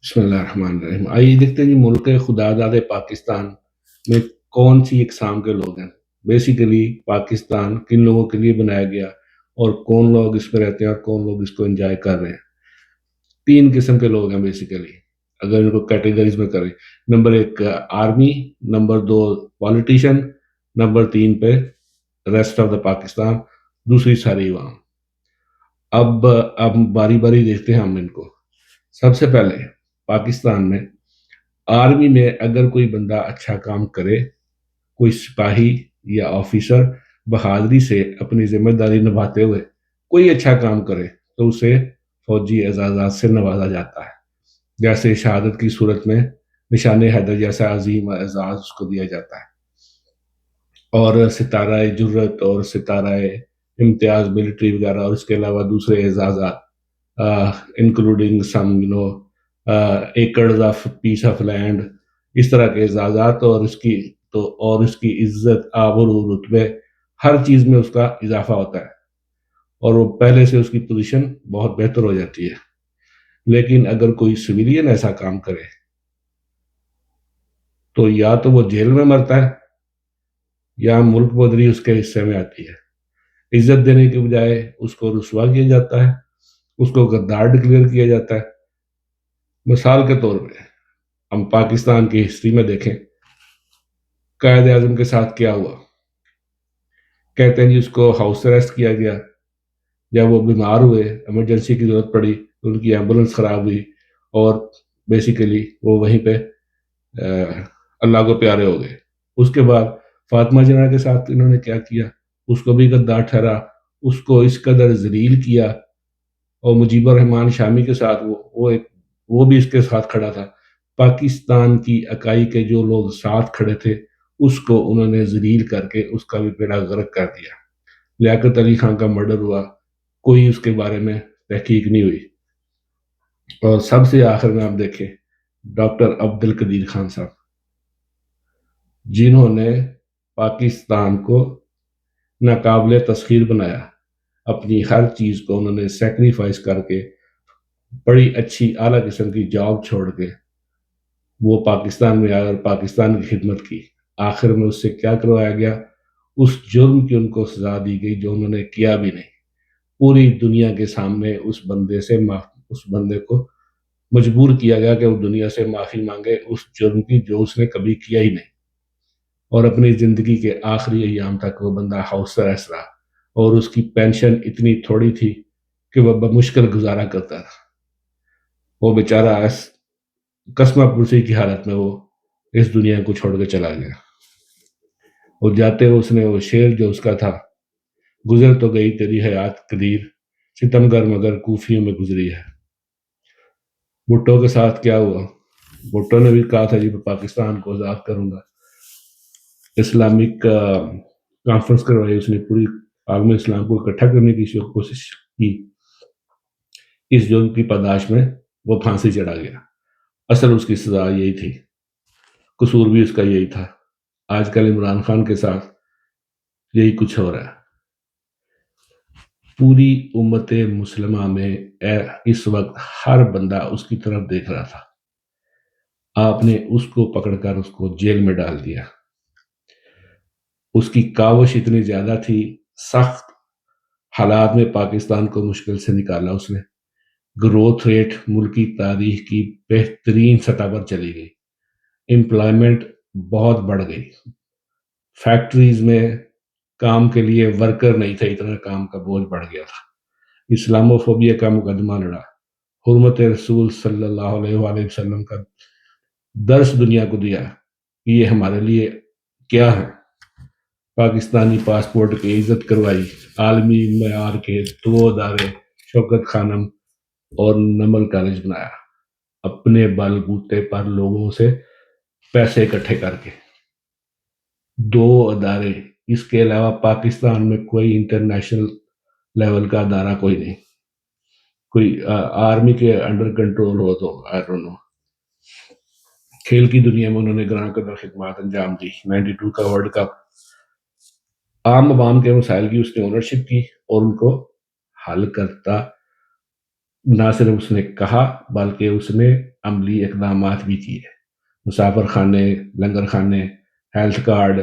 بسم اللہ الرحمن الرحیم، آئیے دیکھتے ہیں جی ملک خدا داد پاکستان میں کون سی اقسام کے لوگ ہیں۔ بیسیکلی پاکستان کن لوگوں کے لیے بنایا گیا اور کون لوگ اس میں رہتے ہیں اور کون لوگ اس کو انجوائے کر رہے ہیں۔ تین قسم کے لوگ ہیں بیسیکلی، اگر ان کو کیٹیگریز میں کریں۔ نمبر ایک آرمی، نمبر دو پالیٹیشین، نمبر تین پہ ریسٹ آف دا پاکستان، دوسری ساری عوام۔ اب باری باری دیکھتے ہیں ہم ان کو۔ سب سے پہلے پاکستان میں آرمی میں اگر کوئی بندہ اچھا کام کرے، کوئی سپاہی یا آفیسر بہادری سے اپنی ذمہ داری نبھاتے ہوئے کوئی اچھا کام کرے تو اسے فوجی اعزازات سے نوازا جاتا ہے، جیسے شہادت کی صورت میں نشان حیدر جیسا عظیم اعزاز اس کو دیا جاتا ہے، اور ستارہ جرت اور ستارہ امتیاز ملٹری وغیرہ، اور اس کے علاوہ دوسرے اعزازات including some acres of piece of land, اس طرح کے اعزازات، اور اس کی عزت، آبرو، رتبے، ہر چیز میں اس کا اضافہ ہوتا ہے، اور وہ پہلے سے اس کی پوزیشن بہت بہتر ہو جاتی ہے۔ لیکن اگر کوئی سویلین ایسا کام کرے تو یا تو وہ جیل میں مرتا ہے یا ملک بدری اس کے حصے میں آتی ہے۔ عزت دینے کے بجائے اس کو رسوا کیا جاتا ہے، اس کو غدار ڈکلیئر کیا جاتا ہے۔ مثال کے طور پہ ہم پاکستان کی ہسٹری میں دیکھیں قائد اعظم کے ساتھ کیا ہوا۔ کہتے ہیں جی اس کو ہاؤس اریسٹ کیا گیا، جب وہ بیمار ہوئے، ایمرجنسی کی ضرورت پڑی، ان کی ایمبولنس خراب ہوئی، اور بیسیکلی وہ وہیں پہ اللہ کو پیارے ہو گئے۔ اس کے بعد فاطمہ جناح کے ساتھ انہوں نے کیا کیا، اس کو بھی غدار ٹھہرا، اس کو اس قدر ذلیل کیا، اور مجیب الرحمان شامی کے ساتھ وہ بھی اس کے ساتھ کھڑا تھا۔ پاکستان کی اکائی کے جو لوگ ساتھ کھڑے تھے اس کو انہوں نے ذلیل کر کے اس کا بھی بیڑا غرق کر دیا۔ لیاقت علی خان کا مرڈر ہوا، کوئی اس کے بارے میں تحقیق نہیں ہوئی۔ اور سب سے آخر میں آپ دیکھیں ڈاکٹر عبد القدیر خان صاحب، جنہوں نے پاکستان کو ناقابل تسخیر بنایا، اپنی ہر چیز کو انہوں نے سیکریفائز کر کے بڑی اچھی اعلیٰ قسم کی جاب چھوڑ کے وہ پاکستان میں آئے اور پاکستان کی خدمت کی۔ آخر میں اس سے کیا کروایا گیا؟ اس جرم کی ان کو سزا دی گئی جو انہوں نے کیا بھی نہیں۔ پوری دنیا کے سامنے اس بندے کو مجبور کیا گیا کہ وہ دنیا سے معافی مانگے اس جرم کی جو اس نے کبھی کیا ہی نہیں، اور اپنی زندگی کے آخری ایام تک وہ بندہ ہاؤس اریسٹ رہا، اور اس کی پینشن اتنی تھوڑی تھی کہ وہ بمشکل گزارا کرتا تھا۔ وہ بیچارہ قسمہ پرسی کی حالت میں وہ اس دنیا کو چھوڑ کے چلا گیا، اور جاتے اس نے وہ شعر جو اس کا تھا، گزر تو گئی تیری حیات قدیر، ستمگر مگر کوفیوں میں گزری ہے۔ بھٹو کے ساتھ کیا ہوا؟ بھٹو نے بھی کہا تھا جی میں پاکستان کو آزاد کروں گا، اسلامک کانفرنس کروائی اس نے، پوری عالم اسلام کو اکٹھا کرنے کی کوشش کی۔ اس جرم کی پاداش میں وہ پھانسی چڑھا گیا۔ اصل اس کی سزا یہی تھی، قصور بھی اس کا یہی تھا۔ آج کل عمران خان کے ساتھ یہی کچھ ہو رہا ہے۔ پوری امت مسلمہ میں اس وقت ہر بندہ اس کی طرف دیکھ رہا تھا۔ آپ نے اس کو پکڑ کر اس کو جیل میں ڈال دیا۔ اس کی کاوش اتنی زیادہ تھی، سخت حالات میں پاکستان کو مشکل سے نکالا اس نے۔ گروتھ ریٹ ملکی تاریخ کی بہترین سطح پر چلی گئی، امپلائمنٹ بہت بڑھ گئی، فیکٹریز میں کام کے لیے ورکر نہیں تھے، اتنا کام کا بوجھ بڑھ گیا تھا۔ اسلاموفوبیا کا مقدمہ لڑا، حرمت رسول صلی اللہ علیہ وآلہ وسلم کا درس دنیا کو دیا کہ یہ ہمارے لیے کیا ہے۔ پاکستانی پاسپورٹ کی عزت کروائی، عالمی معیار کے 2 ادارے شوکت خانم اور نمل کالج بنایا، اپنے بل بوتے پر لوگوں سے پیسے اکٹھے کر کے 2 ادارے۔ اس کے علاوہ پاکستان میں کوئی انٹرنیشنل لیول کا ادارہ کوئی نہیں، کوئی آرمی کے انڈر کنٹرول ہو تو آئی ڈونٹ نو۔ کھیل کی دنیا میں انہوں نے گراں قدر خدمات انجام دی۔ 92 کا ورلڈ کپ، عام عوام کے مسائل کی اس نے اونرشپ کی اور ان کو حل کرتا نہ صرف اس نے کہا بلکہ اس نے عملی اقدامات بھی کیے، مسافر خانے، لنگر خانے، ہیلتھ کارڈ،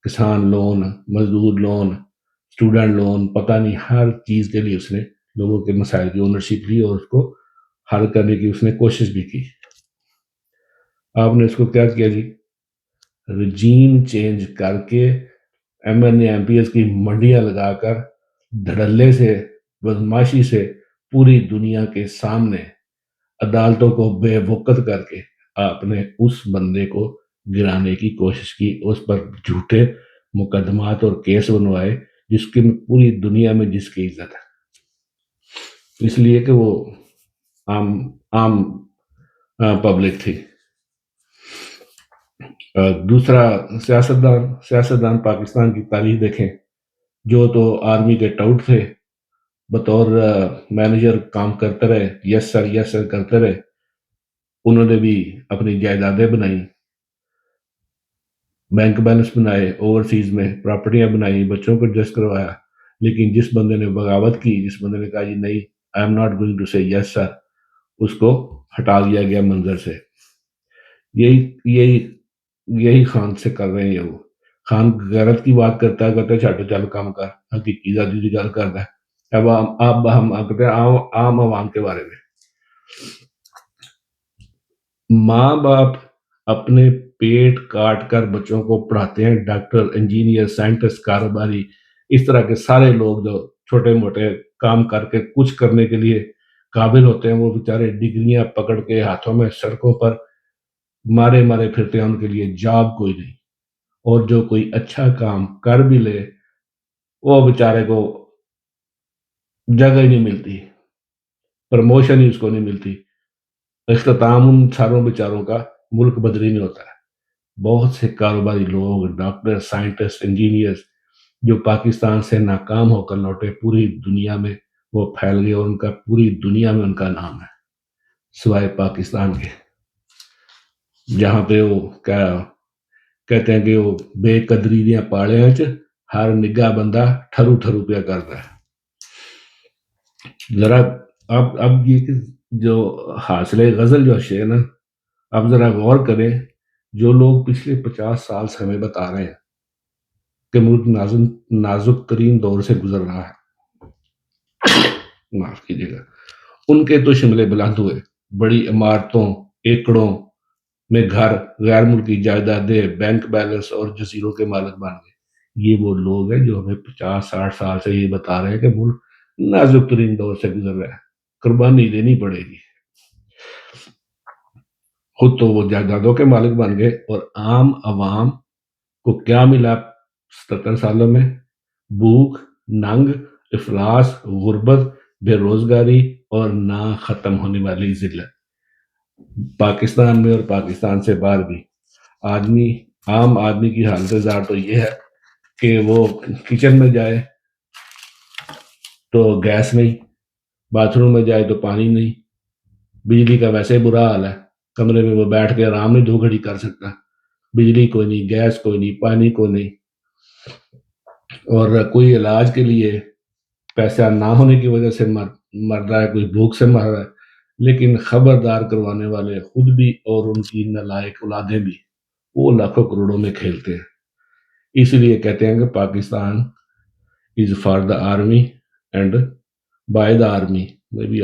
کسان لون، مزدور لون، اسٹوڈنٹ لون، پتہ نہیں ہر چیز کے لیے اس نے لوگوں کے مسائل کی اونرشپ لی اور اس کو حل کرنے کی اس نے کوشش بھی کی۔ آپ نے اس کو کیا کیا جی؟ رجیم چینج کر کے M N A M P S کی منڈیاں لگا کر دھڑلے سے، بدماشی سے پوری دنیا کے سامنے عدالتوں کو بے وقت کر کے آپ نے اس بندے کو گرانے کی کوشش کی، اس پر جھوٹے مقدمات اور کیس بنوائے جس کی پوری دنیا میں جس کی عزت ہے، اس لیے کہ وہ عام پبلک تھی۔ دوسرا، سیاستدان پاکستان کی تاریخ دیکھیں، جو تو آرمی کے ٹاؤٹ تھے، بطور مینیجر کام کرتے رہے، یس سر کرتے رہے، انہوں نے بھی اپنی جائیدادیں بنائی، بینک بیلنس بنائے، اوورسیز میں پراپرٹیاں بنائی، بچوں کو ایڈجسٹ کروایا، لیکن جس بندے نے بغاوت کی، جس بندے نے کہا جی نہیں، I am not going to say yes سر، اس کو ہٹا دیا گیا منظر سے۔ یہی خان سے کر رہے ہیں وہ۔ خان غیرت کی بات کرتا ہے، کہتا ہے چھاٹو چل کام کر، حقیقی ذاتی کی گل کرتا ہے۔ اب ہم آتے ہیں عام عوام کے بارے میں۔ ماں باپ اپنے پیٹ کاٹ کر بچوں کو پڑھاتے ہیں، ڈاکٹر، انجینئر، سائنٹسٹ، کاروباری، اس طرح کے سارے لوگ جو چھوٹے موٹے کام کر کے کچھ کرنے کے لیے قابل ہوتے ہیں، وہ بیچارے ڈگریاں پکڑ کے ہاتھوں میں سڑکوں پر مارے پھرتے ہیں، ان کے لیے جاب کوئی نہیں، اور جو کوئی اچھا کام کر بھی لے وہ بیچارے کو جگہ ہی نہیں ملتی، پروموشن ہی اس کو نہیں ملتی، اختتام ان ساروں بیچاروں کا ملک بدری میں ہوتا ہے۔ بہت سے کاروباری لوگ، ڈاکٹر، سائنٹسٹ، انجینئرز جو پاکستان سے ناکام ہو کر لوٹے، پوری دنیا میں وہ پھیل گئے، اور ان کا پوری دنیا میں ان کا نام ہے، سوائے پاکستان کے، جہاں پہ وہ کیا کہتے ہیں کہ وہ بے قدری دیاں پاڑیاں چ ہر نگاہ بندہ ٹھرو پیا کرتا ہے۔ ذرا اب یہ کہ جو حاصل غزل جو ہے نا، اب ذرا غور کریں، جو لوگ پچھلے 50 سال سے ہمیں بتا رہے ہیں کہ ملک نازک ترین دور سے گزر رہا ہے، معاف کیجیے گا، ان کے تو شملے بلند ہوئے، بڑی عمارتوں، ایکڑوں میں گھر، غیر ملکی جائیدادیں، بینک بیلنس اور جزیروں کے مالک بن گئے۔ یہ وہ لوگ ہیں جو ہمیں 50-60 سال سے یہ بتا رہے ہیں کہ ملک نازک ترین دور سے گزر رہا ہے، قربانی دینی پڑے گی۔ خود تو وہ جائیدادوں کے مالک بن گئے، اور عام عوام کو کیا ملا 77 سالوں میں؟ بھوک، ننگ، افلاس، غربت، بے روزگاری اور نہ ختم ہونے والی ذلت۔ پاکستان میں اور پاکستان سے باہر بھی عام آدمی کی حالت زار تو یہ ہے کہ وہ کچن میں جائے تو گیس نہیں، باتھ روم میں جائے تو پانی نہیں، بجلی کا ویسے برا حال ہے، کمرے میں وہ بیٹھ کے آرام نہیں 2 گھڑی کر سکتا، بجلی کوئی نہیں، گیس کوئی نہیں، پانی کوئی نہیں، اور کوئی علاج کے لیے پیسہ نہ ہونے کی وجہ سے مر رہا ہے، کوئی بھوک سے مر رہا ہے، لیکن خبردار کروانے والے خود بھی اور ان کی نالائق اولادیں بھی، وہ لاکھوں کروڑوں میں کھیلتے ہیں۔ اس لیے کہتے ہیں کہ Pakistan is for the army and by the army۔